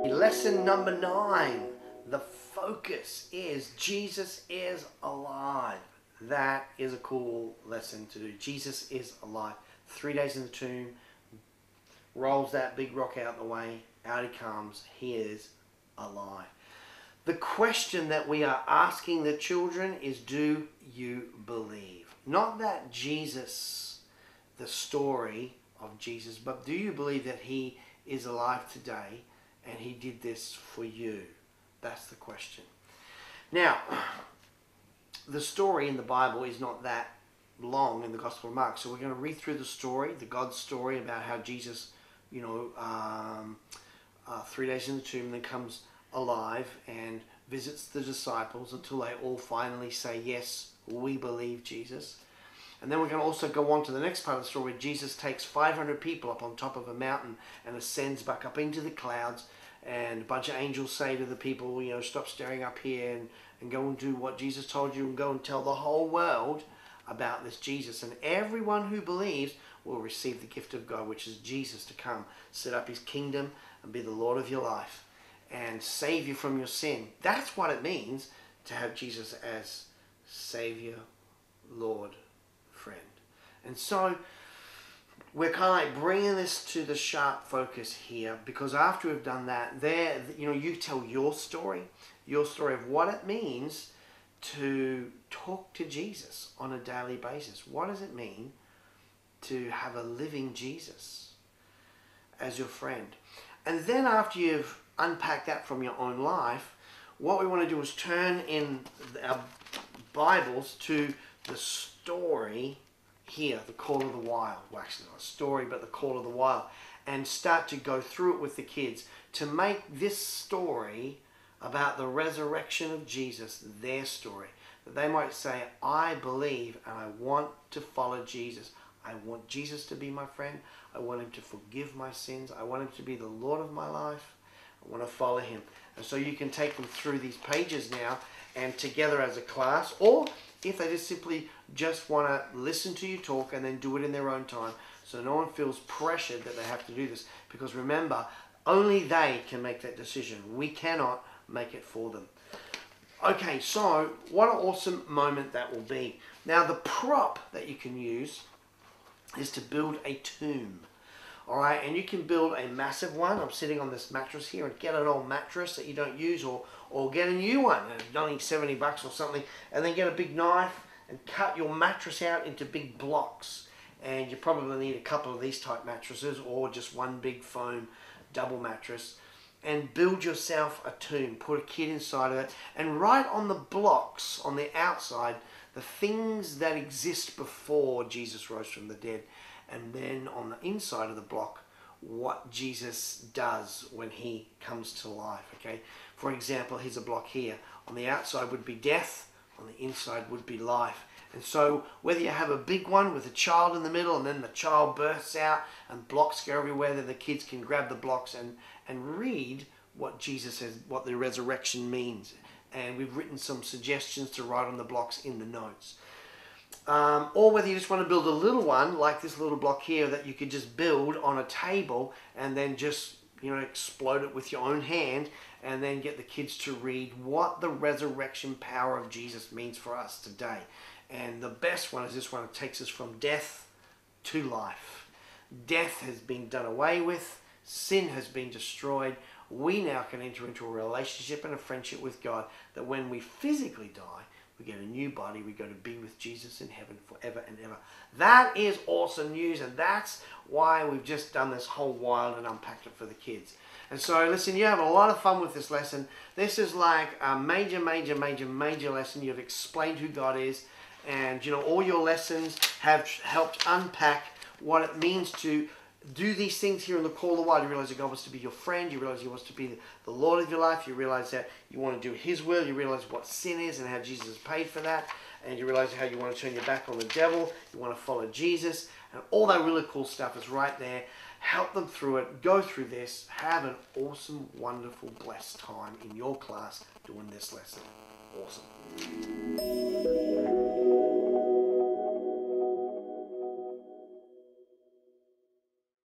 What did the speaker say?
Lesson number 9. The focus is Jesus is alive. That is a cool lesson to do. Jesus is alive. 3 days in the tomb, rolls that big rock out the way, out he comes. He is alive. The question that we are asking the children is, do you believe? Not that Jesus, the story of Jesus, but do you believe that he is alive today and he did this for you? That's the question. Now, the story in the Bible is not that long in the Gospel of Mark, so we're going to read through the story, the God story about how Jesus, 3 days in the tomb, and then comes alive and visits the disciples until they all finally say, yes, we believe Jesus. And then we're going to also go on to the next part of the story where Jesus takes 500 people up on top of a mountain and ascends back up into the clouds, and a bunch of angels say to the people, stop staring up here and go and do what Jesus told you and go and tell the whole world about this Jesus. And everyone who believes will receive the gift of God, which is Jesus to come, set up his kingdom and be the Lord of your life and save you from your sin. That's what it means to have Jesus as Savior, Lord, friend. And so we're kind of like bringing this to the sharp focus here, because after we've done that, you tell your story of what it means to talk to Jesus on a daily basis. What does it mean to have a living Jesus as your friend? And then after you've unpacked that from your own life, what we want to do is turn in our Bibles to the story here, the Call of the Wild. Well, actually not a story, but the Call of the Wild, and start to go through it with the kids to make this story about the resurrection of Jesus their story. That they might say, I believe and I want to follow Jesus. I want Jesus to be my friend. I want him to forgive my sins. I want him to be the Lord of my life. I want to follow him. And so you can take them through these pages now and together as a class, or if they just simply want to listen to you talk and then do it in their own time, so no one feels pressured that they have to do this. Because remember, only they can make that decision. We cannot make it for them. Okay, so what an awesome moment that will be. Now, the prop that you can use is to build a tomb. Alright, and you can build a massive one. I'm sitting on this mattress here, and get an old mattress that you don't use, or get a new one, only $70 or something, and then get a big knife and cut your mattress out into big blocks. And you probably need a couple of these type mattresses, or just one big foam double mattress, and build yourself a tomb. Put a kid inside of it, and write on the blocks on the outside the things that exist before Jesus rose from the dead. And then on the inside of the block, what Jesus does when he comes to life. Okay, for example, here's a block here. On the outside would be death, on the inside would be life. And so whether you have a big one with a child in the middle, and then the child bursts out and blocks go everywhere, then the kids can grab the blocks and read what Jesus says, what the resurrection means. And we've written some suggestions to write on the blocks in the notes. Or whether you just want to build a little one, like this little block here, that you could just build on a table and then just, explode it with your own hand, and then get the kids to read what the resurrection power of Jesus means for us today. And the best one is this one. It takes us from death to life. Death has been done away with. Sin has been destroyed. We now can enter into a relationship and a friendship with God, that when we physically die, we get a new body. We go to be with Jesus in heaven forever and ever. That is awesome news, and that's why we've just done this whole wild and unpacked it for the kids. And so, listen, you have a lot of fun with this lesson. This is like a major lesson. You've explained who God is, and all your lessons have helped unpack what it means to do these things here in the Call of the Wild. You realize that God wants to be your friend. You realize he wants to be the Lord of your life. You realize that you want to do his will. You realize what sin is and how Jesus has paid for that. And you realize how you want to turn your back on the devil. You want to follow Jesus. And all that really cool stuff is right there. Help them through it. Go through this. Have an awesome, wonderful, blessed time in your class doing this lesson. Awesome.